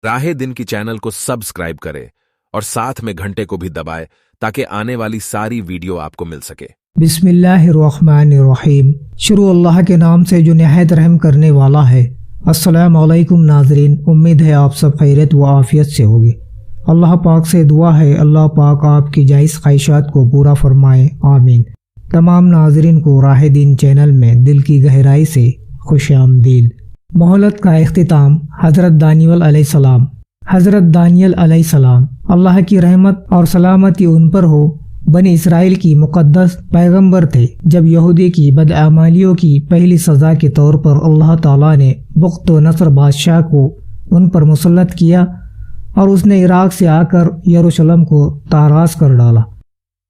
راہ دن کی چینل کو سبسکرائب کریں اور ساتھ میں گھنٹے کو بھی دبائیں تاکہ آنے والی ساری ویڈیو آپ کو مل سکے۔ بسم اللہ الرحمن الرحیم۔ شروع اللہ کے نام سے جو نہایت رحم کرنے والا ہے۔ السلام علیکم ناظرین، امید ہے آپ سب خیریت و عافیت سے ہوگی۔ اللہ پاک سے دعا ہے اللہ پاک آپ کی جائز خواہشات کو پورا فرمائے، آمین۔ تمام ناظرین کو راہ دین چینل میں دل کی گہرائی سے خوش آمدید۔ مہلت کا اختتام حضرت دانیال علیہ السلام۔ حضرت دانیال علیہ السلام، اللہ کی رحمت اور سلامتی ان پر ہو، بنی اسرائیل کی مقدس پیغمبر تھے۔ جب یہودی کی بدعمالیوں کی پہلی سزا کے طور پر اللہ تعالیٰ نے بخت و نصر بادشاہ کو ان پر مسلط کیا اور اس نے عراق سے آ کر یروشلم کو تاراج کر ڈالا،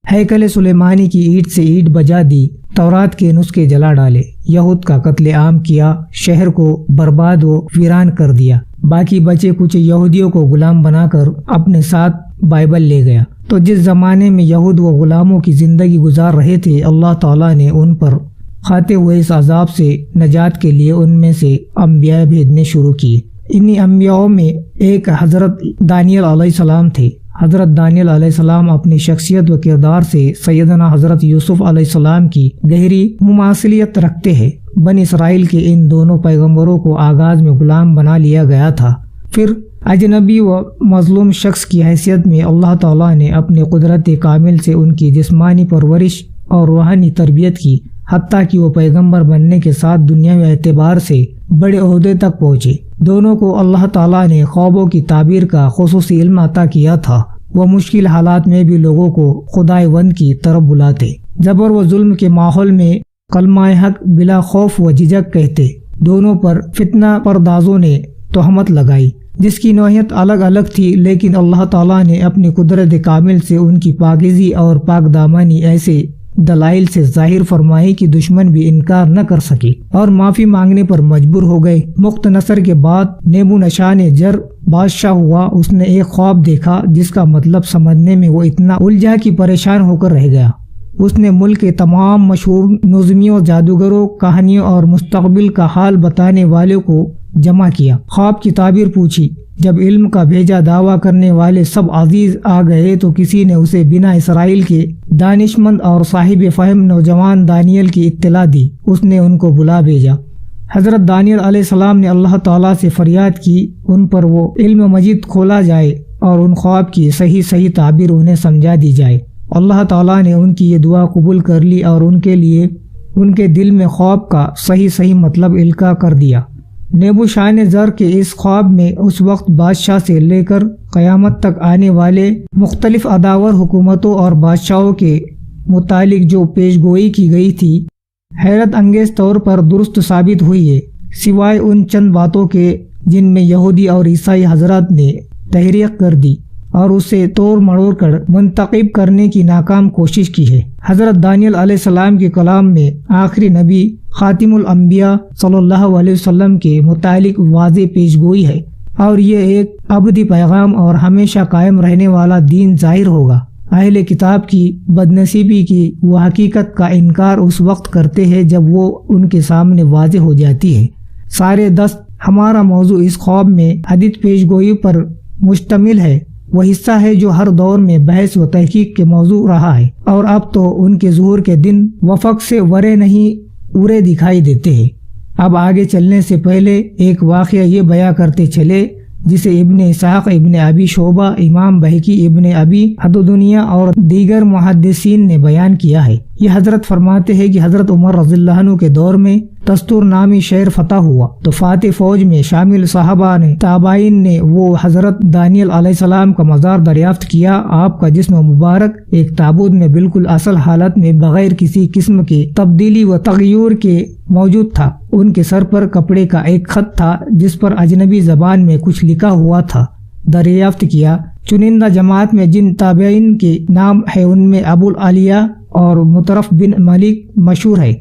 ہیکل سلیمانی کی اینٹ سے اینٹ بجا دی، تورات کے نسخے جلا ڈالے، یہود کا قتل عام کیا، شہر کو برباد و ویران کر دیا، باقی بچے کچھ یہودیوں کو غلام بنا کر اپنے ساتھ بائبل لے گیا۔ تو جس زمانے میں یہود و غلاموں کی زندگی گزار رہے تھے، اللہ تعالیٰ نے ان پر کھاتے ہوئے اس عذاب سے نجات کے لیے ان میں سے انبیاء بھیجنے شروع کیے۔ انہی انبیاءوں میں ایک حضرت دانیال علیہ السلام تھے۔ حضرت دانیال علیہ السلام اپنی شخصیت و کردار سے سیدنا حضرت یوسف علیہ السلام کی گہری مماثلیت رکھتے ہیں۔ بنی اسرائیل کے ان دونوں پیغمبروں کو آغاز میں غلام بنا لیا گیا تھا، پھر اجنبی و مظلوم شخص کی حیثیت میں اللہ تعالیٰ نے اپنی قدرت کامل سے ان کی جسمانی پرورش اور روحانی تربیت کی، حتیٰ کہ وہ پیغمبر بننے کے ساتھ دنیاوی اعتبار سے بڑے عہدے تک پہنچے۔ دونوں کو اللہ تعالیٰ نے خوابوں کی تعبیر کا خصوصی علم عطا کیا تھا۔ وہ مشکل حالات میں بھی لوگوں کو خدائے وند کی طرف بلاتے، جبر و ظلم کے ماحول میں کلمہ حق بلا خوف و جھجک کہتے۔ دونوں پر فتنہ پردازوں نے تہمت لگائی جس کی نوعیت الگ الگ تھی، لیکن اللہ تعالیٰ نے اپنی قدرت کامل سے ان کی پاکیزی اور پاک دامانی ایسے دلائل سے ظاہر فرمائی کہ دشمن بھی انکار نہ کر سکے اور معافی مانگنے پر مجبور ہو گئے۔ مخت نصر کے بعد نیبو نشان جر بادشاہ ہوا۔ اس نے ایک خواب دیکھا جس کا مطلب سمجھنے میں وہ اتنا الجھا کہ پریشان ہو کر رہ گیا۔ اس نے ملک کے تمام مشہور نظمیوں، جادوگروں، کہانیوں اور مستقبل کا حال بتانے والوں کو جمع کیا، خواب کی تعبیر پوچھی۔ جب علم کا بھیجا دعویٰ کرنے والے سب عزیز آ گئے تو کسی نے اسے بنا اسرائیل کے دانشمند اور صاحب فہم نوجوان دانیال کی اطلاع دی۔ اس نے ان کو بلا بھیجا۔ حضرت دانیال علیہ السلام نے اللہ تعالیٰ سے فریاد کی ان پر وہ علم مجید کھولا جائے اور ان خواب کی صحیح تعبیر انہیں سمجھا دی جائے۔ اللہ تعالیٰ نے ان کی یہ دعا قبول کر لی اور ان کے لیے ان کے دل میں خواب کا صحیح مطلب القاء کر دیا۔ نیبو شان زر کے اس خواب میں اس وقت بادشاہ سے لے کر قیامت تک آنے والے مختلف اداور حکومتوں اور بادشاہوں کے متعلق جو پیش گوئی کی گئی تھی، حیرت انگیز طور پر درست ثابت ہوئی ہے، سوائے ان چند باتوں کے جن میں یہودی اور عیسائی حضرات نے تحریک کر دی اور اسے توڑ مڑوڑ کر منتخب کرنے کی ناکام کوشش کی ہے۔ حضرت دانیال علیہ السلام کے کلام میں آخری نبی خاتم الانبیاء صلی اللہ علیہ وسلم کے متعلق واضح پیش گوئی ہے، اور یہ ایک ابدی پیغام اور ہمیشہ قائم رہنے والا دین ظاہر ہوگا۔ اہل کتاب کی بدنصیبی کی وہ حقیقت کا انکار اس وقت کرتے ہیں جب وہ ان کے سامنے واضح ہو جاتی ہے۔ سارے دست ہمارا موضوع اس خواب میں حدیث پیش گوئی پر مشتمل ہے، وہ حصہ ہے جو ہر دور میں بحث و تحقیق کے موضوع رہا ہے، اور اب تو ان کے ظہور کے دن وفق سے ورے نہیں اورے دکھائی دیتے ہیں۔ اب آگے چلنے سے پہلے ایک واقعہ یہ بیان کرتے چلے جسے ابن اسحاق، ابن ابی شعبہ، امام بہقی، ابن ابی حدودنیہ اور دیگر محدثین نے بیان کیا ہے۔ یہ حضرت فرماتے ہیں کہ حضرت عمر رضی اللہ عنہ کے دور میں دستور نامی شہر فتح ہوا تو فاتح فوج میں شامل صحابہ نے تابعین نے وہ حضرت دانیال علیہ السلام کا مزار دریافت کیا۔ آپ کا جسم مبارک ایک تابوت میں بالکل اصل حالت میں بغیر کسی قسم کے تبدیلی و تغیر کے موجود تھا۔ ان کے سر پر کپڑے کا ایک خط تھا جس پر اجنبی زبان میں کچھ لکھا ہوا تھا۔ دریافت کیا چنندہ جماعت میں جن تابعین کے نام ہے ان میں ابو العالیہ اور مطرف بن ملک مشہور ہے۔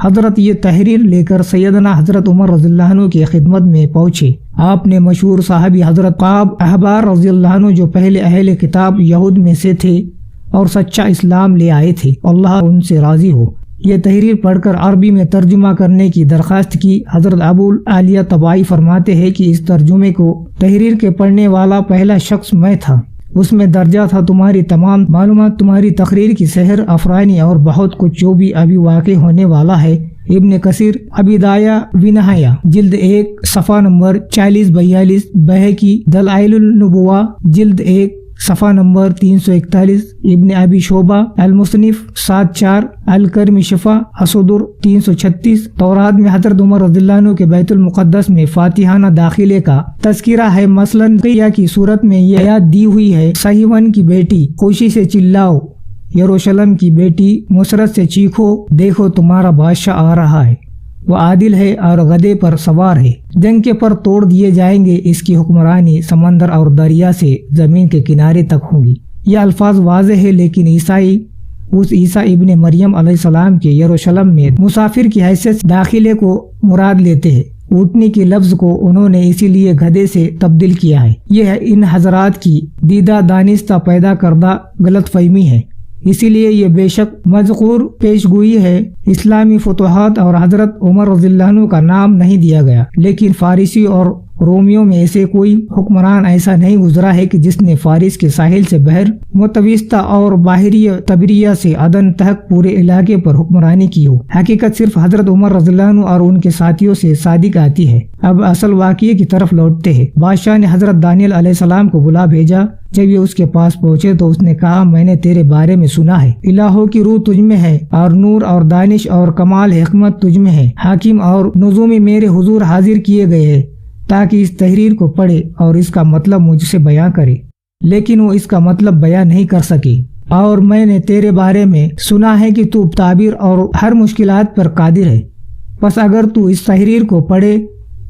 حضرت یہ تحریر لے کر سیدنا حضرت عمر رضی اللہ عنہ کی خدمت میں پہنچے۔ آپ نے مشہور صحابی حضرت قعب احبار رضی اللہ عنہ جو پہلے اہل کتاب یہود میں سے تھے اور سچا اسلام لے آئے تھے، اللہ ان سے راضی ہو، یہ تحریر پڑھ کر عربی میں ترجمہ کرنے کی درخواست کی۔ حضرت ابو العالیہ طبائی فرماتے ہیں کہ اس ترجمے کو تحریر کے پڑھنے والا پہلا شخص میں تھا۔ اس میں درجہ تھا تمہاری تمام معلومات، تمہاری تقریر کی سحر افرانی اور بہت کچھ جو بھی ابھی واقع ہونے والا ہے۔ ابن کثیر ابدایہ ونہایہ جلد 1 صفحہ نمبر 40-42، بہقی دلائل النبوہ جلد 1 صفحہ نمبر 341، ابن ابی شعبہ المصنف 7-4، الکرم شفا الصدر 336۔ تورات میں حضرت عمر رضی اللہ عنہ کے بیت المقدس میں فاتحانہ داخلے کا تذکرہ ہے۔ مثلاً قیہ کی صورت میں یہ آیات دی ہوئی ہے: صہیون کی بیٹی خوشی سے چلاؤ، یروشلم کی بیٹی مسرت سے چیخو، دیکھو تمہارا بادشاہ آ رہا ہے، وہ عادل ہے اور گدھے پر سوار ہے، جنگ کے پر توڑ دیے جائیں گے، اس کی حکمرانی سمندر اور دریا سے زمین کے کنارے تک ہوں گی۔ یہ الفاظ واضح ہے، لیکن عیسائی اس عیسیٰ ابن مریم علیہ السلام کے یروشلم میں مسافر کی حیثیت سے داخلے کو مراد لیتے ہیں۔ اونٹنی کے لفظ کو انہوں نے اسی لیے گدھے سے تبدیل کیا ہے۔ یہ ان حضرات کی دیدہ دانستہ پیدا کردہ غلط فہمی ہے، اسی لیے یہ بے شک مذکور پیشگوئی ہے۔ اسلامی فتوحات اور حضرت عمر رضی اللہ عنہ کا نام نہیں دیا گیا، لیکن فارسی اور رومیوں میں ایسے کوئی حکمران ایسا نہیں گزرا ہے کہ جس نے فارس کے ساحل سے بحر متوسطہ اور باہری تبریہ سے عدن تک پورے علاقے پر حکمرانی کی ہو۔ حقیقت صرف حضرت عمر رضی اللہ عنہ اور ان کے ساتھیوں سے صادق آتی ہے۔ اب اصل واقعے کی طرف لوٹتے ہیں۔ بادشاہ نے حضرت دانیال علیہ السلام کو بلا بھیجا۔ جب یہ اس کے پاس پہنچے تو اس نے کہا، میں نے تیرے بارے میں سنا ہے، الہوں کی روح تجھ میں ہے اور نور اور دانش اور کمال حکمت تجھ میں ہے۔ حاکم اور نظومی میرے حضور حاضر کیے گئے ہیں تاکہ اس تحریر کو پڑھے اور اس کا مطلب مجھ سے بیان کرے، لیکن وہ اس کا مطلب بیان نہیں کر سکی۔ اور میں نے تیرے بارے میں سنا ہے کہ تو تعبیر اور ہر مشکلات پر قادر ہے، بس اگر تو اس تحریر کو پڑھے،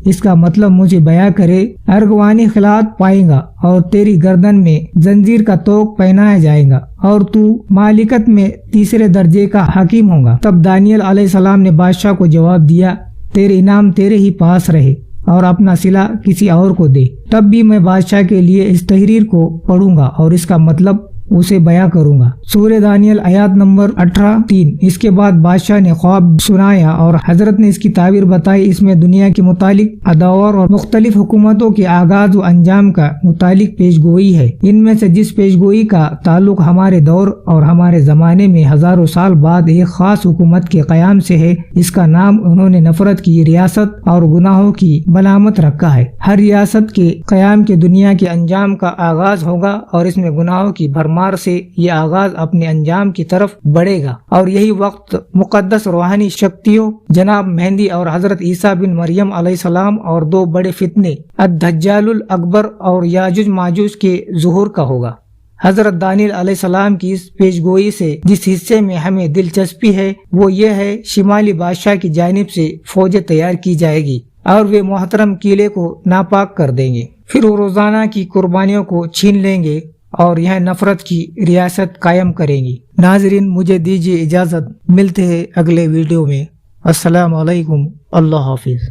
اس کا مطلب مجھے بیان کرے، ارغوانی خلعت پائیں گا اور تیری گردن میں زنجیر کا توق پہنایا جائے گا اور تو مالکت میں تیسرے درجے کا حاکم ہوگا۔ تب دانیال علیہ السلام نے بادشاہ کو جواب دیا، تیرے انعام تیرے ہی پاس رہے اور اپنا صلہ کسی اور کو دے، تب بھی میں بادشاہ کے لیے اس تحریر کو پڑھوں گا اور اس کا مطلب اسے بیان کروں گا۔ سورہ دانیال آیات نمبر 18-3۔ اس کے بعد بادشاہ نے خواب سنایا اور حضرت نے اس کی تعبیر بتائی۔ اس میں دنیا کے متعلق ادوار اور مختلف حکومتوں کے آغاز و انجام کا متعلق پیش گوئی ہے۔ ان میں سے جس پیش گوئی کا تعلق ہمارے دور اور ہمارے زمانے میں ہزاروں سال بعد ایک خاص حکومت کے قیام سے ہے، اس کا نام انہوں نے نفرت کی ریاست اور گناہوں کی ملامت رکھا ہے۔ ہر ریاست کے قیام کے دنیا کے انجام کا آغاز ہوگا اور اس میں گناہوں کی بھرمار سے یہ آغاز اپنے انجام کی طرف بڑھے گا، اور یہی وقت مقدس روحانی شکتیوں جناب مہدی اور حضرت عیسیٰ بن مریم علیہ السلام اور دو بڑے فتنے الدجال الاکبر اور یاجوج ماجوج کے ظہور کا ہوگا۔ حضرت دانیال علیہ السلام کی اس پیش گوئی سے جس حصے میں ہمیں دلچسپی ہے وہ یہ ہے، شمالی بادشاہ کی جانب سے فوجیں تیار کی جائے گی اور وہ محترم قلعے کو ناپاک کر دیں گے، پھر وہ روزانہ کی قربانیوں کو چھین لیں گے اور یہاں نفرت کی ریاست قائم کریں گی۔ ناظرین، مجھے دیجیے اجازت، ملتے ہیں اگلے ویڈیو میں۔ السلام علیکم، اللہ حافظ۔